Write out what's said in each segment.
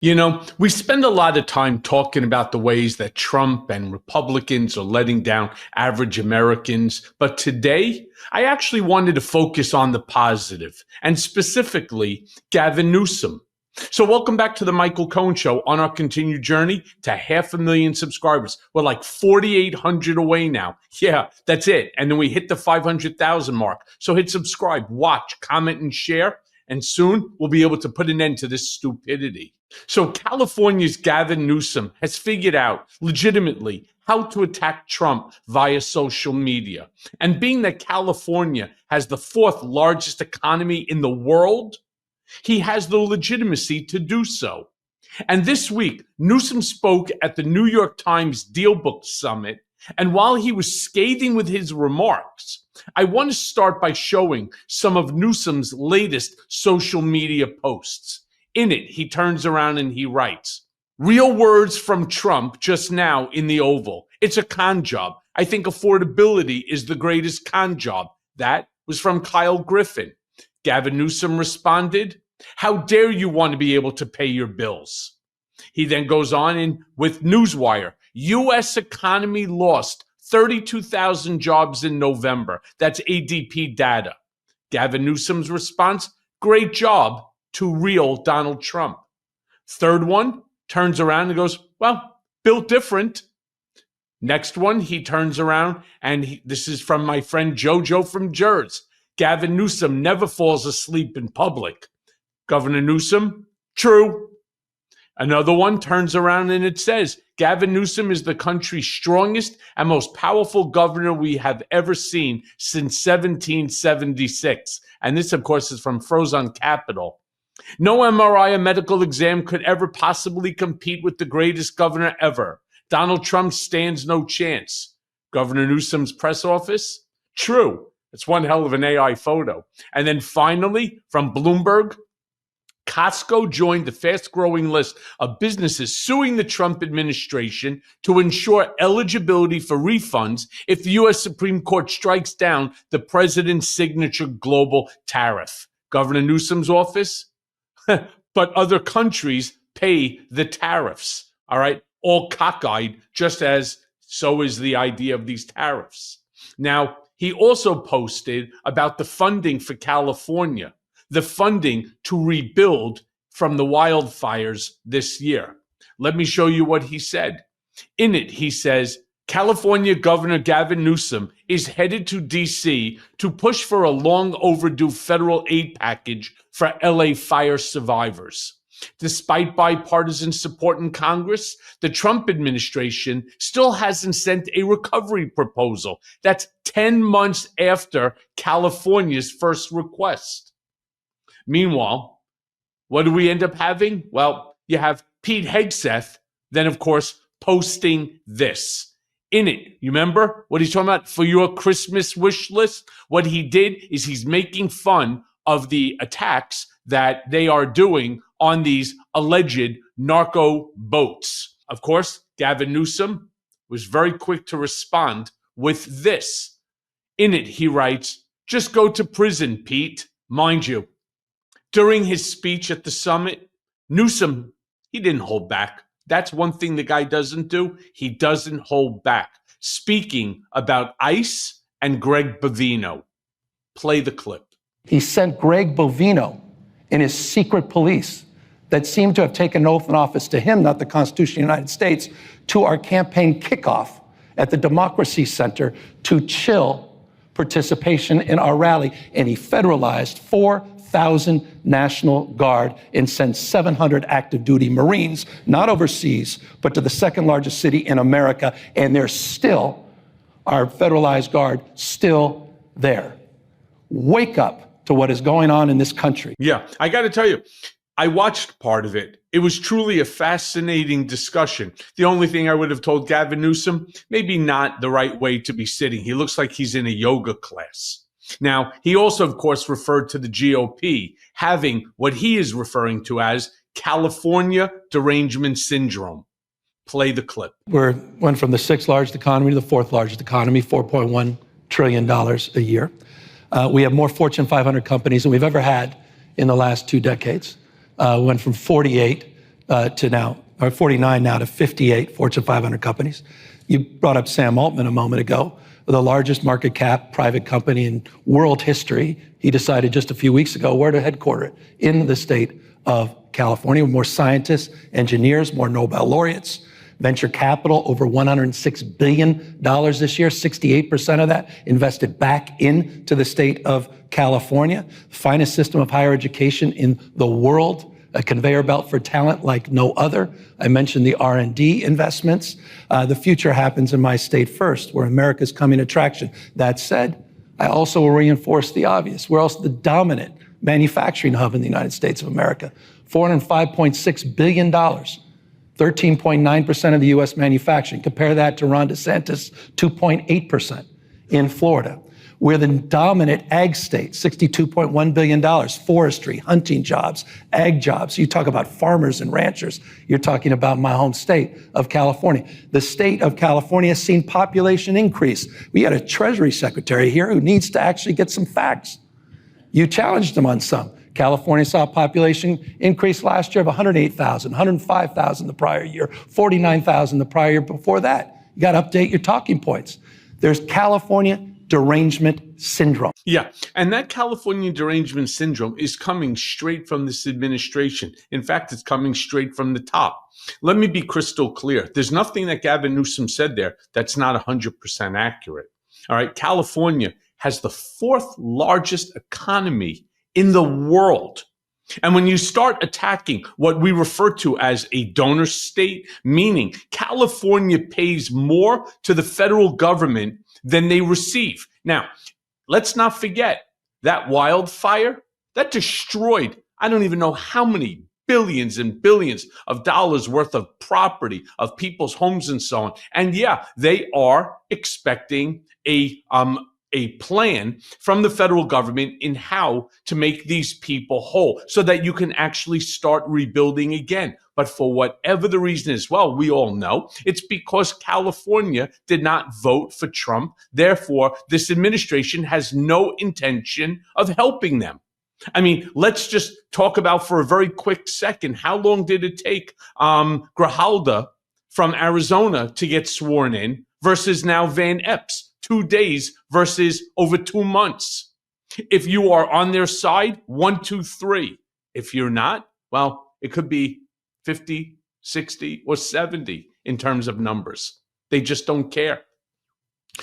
You know, we spend a lot of time talking about the ways that Trump and Republicans are letting down average Americans. But today, I actually wanted to focus on the positive, and specifically Gavin Newsom. So welcome back to the Michael Cohen Show on our continued journey to 500,000 subscribers. We're like 4,800 away now. Yeah, that's it. And then we hit the 500,000 mark. So hit subscribe, watch, comment, and share. And soon we'll be able to put an end to this stupidity. So California's Gavin Newsom has figured out legitimately how to attack Trump via social media. And being that California has the fourth largest economy in the world, he has the legitimacy to do so. And this week, Newsom spoke at the New York Times DealBook Summit. And while he was scathing with his remarks, I want to start by showing some of Newsom's latest social media posts. In it, he turns around and he writes, "Real words from Trump just now in the Oval. It's a con job. I think affordability is the greatest con job." That was from Kyle Griffin. Gavin Newsom responded, "How dare you want to be able to pay your bills?" He then goes on in with Newswire. U.S. economy lost 32,000 jobs in November. That's ADP data. Gavin Newsom's response, "Great job," to real Donald Trump. Third one turns around and goes, "Well, built different." Next one, he turns around and this is from my friend Jojo from Jersey. "Gavin Newsom never falls asleep in public." Governor Newsom, "True." Another one turns around and it says, "Gavin Newsom is the country's strongest and most powerful governor we have ever seen since 1776. And this, of course, is from Frozen Capital. "No MRI or medical exam could ever possibly compete with the greatest governor ever. Donald Trump stands no chance." Governor Newsom's press office, "True." It's one hell of an AI photo. And then finally, from Bloomberg, Costco joined the fast-growing list of businesses suing the Trump administration to ensure eligibility for refunds if the U.S. Supreme Court strikes down the president's signature global tariff. Governor Newsom's office, "But other countries pay the tariffs." All right, all cockeyed, just as so is the idea of these tariffs. Now, he also posted about the funding for California, the funding to rebuild from the wildfires this year. Let me show you what he said. In it, he says, "California Governor Gavin Newsom is headed to D.C. to push for a long overdue federal aid package for LA fire survivors. Despite bipartisan support in Congress, the Trump administration still hasn't sent a recovery proposal. That's 10 months after California's first request." Meanwhile, what do we end up having? Well, you have Pete Hegseth, then, of course, posting this. In it, you remember what he's talking about for your Christmas wish list? What he did is he's making fun of the attacks that they are doing on these alleged narco boats. Of course, Gavin Newsom was very quick to respond with this. In it, he writes, "Just go to prison, Pete." Mind you, during his speech at the summit, Newsom, he didn't hold back. That's one thing the guy doesn't do. He doesn't hold back. Speaking about ICE and Greg Bovino. Play the clip. He sent Greg Bovino and his secret police that seemed to have taken an oath in office to him, not the Constitution of the United States, to our campaign kickoff at the Democracy Center to chill participation in our rally. And he federalized 4,000 National Guard and sent 700 active duty Marines, not overseas, but to the second largest city in America. And they're still, our federalized guard, still there. Wake up to what is going on in this country. Yeah, I got to tell you, I watched part of it. It was truly a fascinating discussion. The only thing I would have told Gavin Newsom, maybe not the right way to be sitting. He looks like he's in a yoga class. Now, he also, of course, referred to the GOP having what he is referring to as California derangement syndrome. Play the clip. We went from the sixth largest economy to the fourth largest economy, $4.1 trillion a year. We have more Fortune 500 companies than we've ever had in the last 2 decades. We went from 48 to now, or 49 now to 58 Fortune 500 companies. You brought up Sam Altman a moment ago, the largest market cap private company in world history. He decided just a few weeks ago where to headquarter it, in the state of California, with more scientists, engineers, more Nobel laureates, venture capital, over $106 billion this year, 68% of that invested back into the state of California, the finest system of higher education in the world, a conveyor belt for talent like no other. I mentioned the R&D investments. The future happens in my state first, where America's coming attraction. That said, I also will reinforce the obvious. We're also the dominant manufacturing hub in the United States of America. $405.6 billion, 13.9% of the U.S. manufacturing. Compare that to Ron DeSantis, 2.8% in Florida. We're the dominant ag state, $62.1 billion, forestry, hunting jobs, ag jobs. You talk about farmers and ranchers. You're talking about my home state of California. The state of California has seen population increase. We had a Treasury Secretary here who needs to actually get some facts. You challenged him on some. California saw a population increase last year of 108,000, 105,000 the prior year, 49,000 the prior year before that. You got to update your talking points. There's California derangement syndrome. Yeah, and that California derangement syndrome is coming straight from this administration. In fact, it's coming straight from the top. Let me be crystal clear. There's nothing that Gavin Newsom said there that's not 100% accurate. All right, California has the fourth largest economy in the world. And when you start attacking what we refer to as a donor state, meaning California pays more to the federal government than they receive. Now, let's not forget that wildfire that destroyed, I don't even know how many billions and billions of dollars worth of property, of people's homes and so on. And yeah, they are expecting a plan from the federal government in how to make these people whole so that you can actually start rebuilding again. But for whatever the reason is, well, we all know it's because California did not vote for Trump. Therefore, this administration has no intention of helping them. I mean, let's just talk about for a very quick second, how long did it take Grijalda from Arizona to get sworn in versus now Van Epps? 2 days versus over 2 months. If you are on their side, 1, 2, 3. If you're not, well, it could be 50, 60, or 70 in terms of numbers. They just don't care.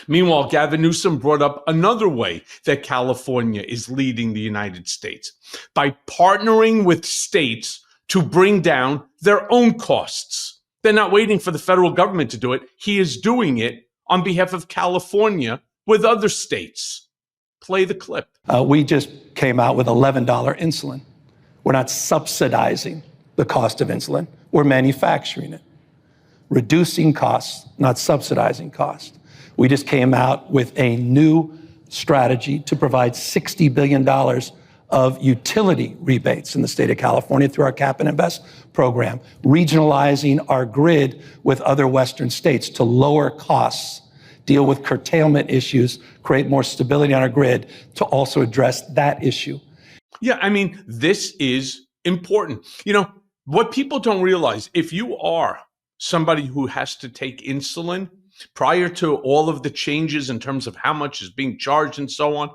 Meanwhile, Gavin Newsom brought up another way that California is leading the United States by partnering with states to bring down their own costs. They're not waiting for the federal government to do it. He is doing it on behalf of California with other states. Play the clip. We just came out with $11 insulin. We're not subsidizing the cost of insulin. We're manufacturing it. Reducing costs, not subsidizing costs. We just came out with a new strategy to provide $60 billion of utility rebates in the state of California through our Cap and Invest program, regionalizing our grid with other Western states to lower costs, deal with curtailment issues, create more stability on our grid to also address that issue. Yeah, I mean, this is important. You know, what people don't realize, if you are somebody who has to take insulin prior to all of the changes in terms of how much is being charged and so on,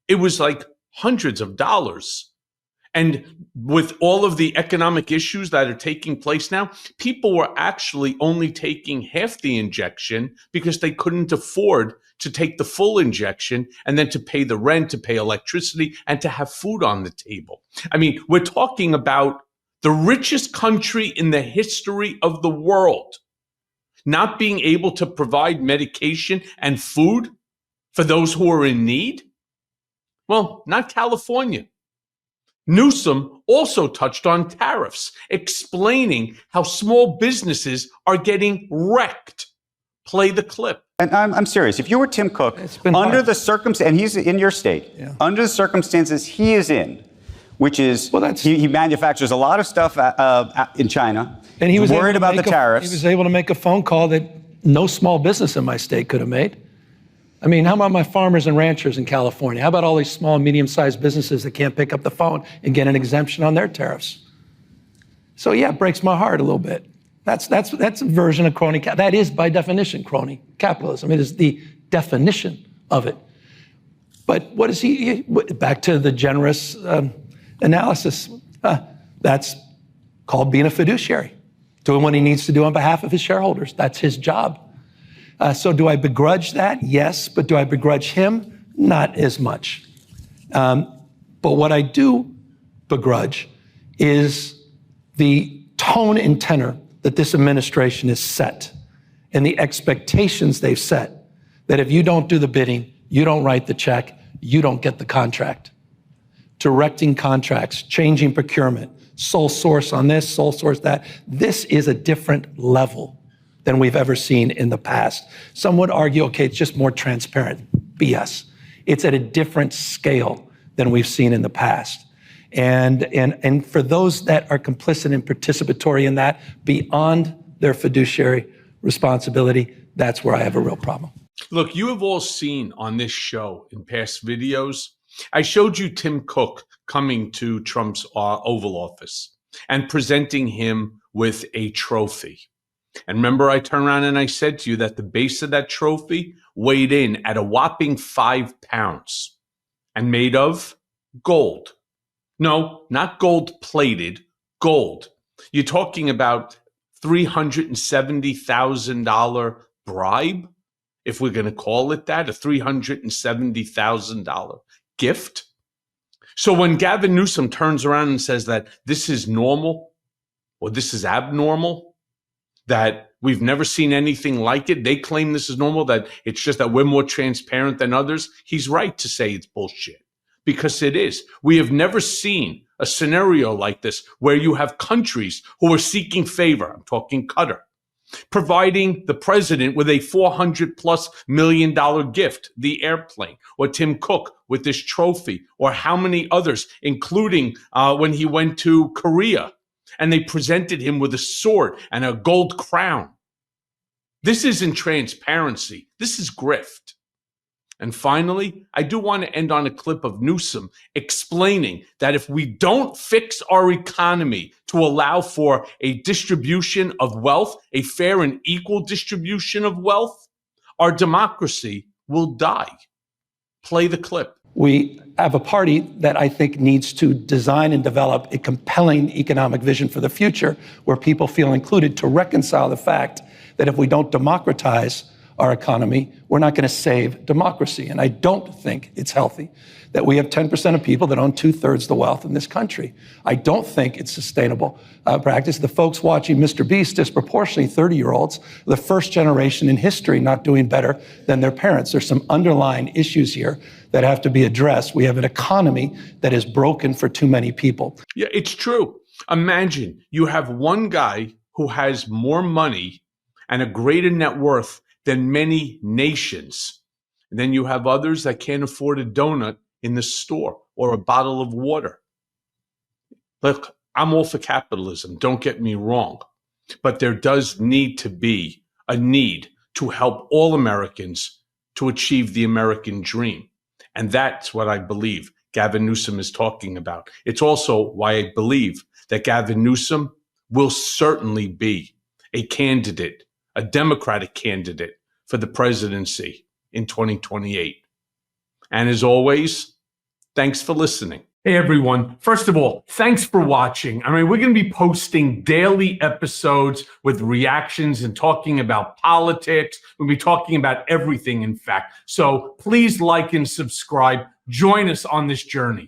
it was like hundreds of dollars. And with all of the economic issues that are taking place now, people were actually only taking half the injection because they couldn't afford to take the full injection and then to pay the rent, to pay electricity, and to have food on the table. I mean, we're talking about the richest country in the history of the world not being able to provide medication and food for those who are in need. Well, not California. Newsom also touched on tariffs, explaining how small businesses are getting wrecked. Play the clip. And I'm serious. If you were Tim Cook, under the circumstances, and he's in your state, under the circumstances he is in, which is he manufactures a lot of stuff in China, and he was worried about the tariffs. He was able to make a phone call that no small business in my state could have made. I mean, how about my farmers and ranchers in California? How about all these small, medium-sized businesses that can't pick up the phone and get an exemption on their tariffs? So yeah, it breaks my heart a little bit. That's a version of crony. That is by definition crony capitalism. It is the definition of it. But what is he? Back to the generous analysis. That's called being a fiduciary, doing what he needs to do on behalf of his shareholders. That's his job. So do I begrudge that? Yes. But do I begrudge him? Not as much. But what I do begrudge is the tone and tenor that this administration has set and the expectations they've set, that if you don't do the bidding, you don't write the check, you don't get the contract. Directing contracts, changing procurement, sole source on this, sole source that. This is a different level than we've ever seen in the past. Some would argue, okay, it's just more transparent. BS. It's at a different scale than we've seen in the past. And for those that are complicit and participatory in that, beyond their fiduciary responsibility, that's where I have a real problem. Look, you have all seen on this show in past videos, I showed you Tim Cook coming to Trump's Oval Office and presenting him with a trophy. And remember, I turned around and I said to you that the base of that trophy weighed in at a whopping 5 pounds and made of gold. No, not gold plated, gold. You're talking about $370,000 bribe, if we're going to call it that, a $370,000 gift. So when Gavin Newsom turns around and says that this is normal or this is abnormal, that we've never seen anything like it, they claim this is normal, that it's just that we're more transparent than others, he's right to say it's bullshit. Because it is. We have never seen a scenario like this where you have countries who are seeking favor, I'm talking Qatar, providing the president with a $400+ million gift, the airplane, or Tim Cook with this trophy, or how many others, including when he went to Korea and they presented him with a sword and a gold crown. This isn't transparency. This is grift. And finally, I do want to end on a clip of Newsom explaining that if we don't fix our economy to allow for a distribution of wealth, a fair and equal distribution of wealth, our democracy will die. Play the clip. We have a party that I think needs to design and develop a compelling economic vision for the future where people feel included, to reconcile the fact that if we don't democratize our economy, we're not going to save democracy. And I don't think it's healthy that we have 10% of people that own 2/3 of the wealth in this country. I don't think it's sustainable practice. The folks watching Mr. Beast, disproportionately 30-year-olds, the first generation in history not doing better than their parents. There's some underlying issues here that have to be addressed. We have an economy that is broken for too many people. Yeah, it's true. Imagine you have one guy who has more money and a greater net worth than many nations. And then you have others that can't afford a donut in the store or a bottle of water. Look, I'm all for capitalism, don't get me wrong. But there does need to be a need to help all Americans to achieve the American dream. And that's what I believe Gavin Newsom is talking about. It's also why I believe that Gavin Newsom will certainly be a candidate, a Democratic candidate for the presidency in 2028. And as always, thanks for listening. Hey, everyone. First of all, thanks for watching. I mean, we're going to be posting daily episodes with reactions and talking about politics. We'll be talking about everything, in fact. So please like and subscribe. Join us on this journey.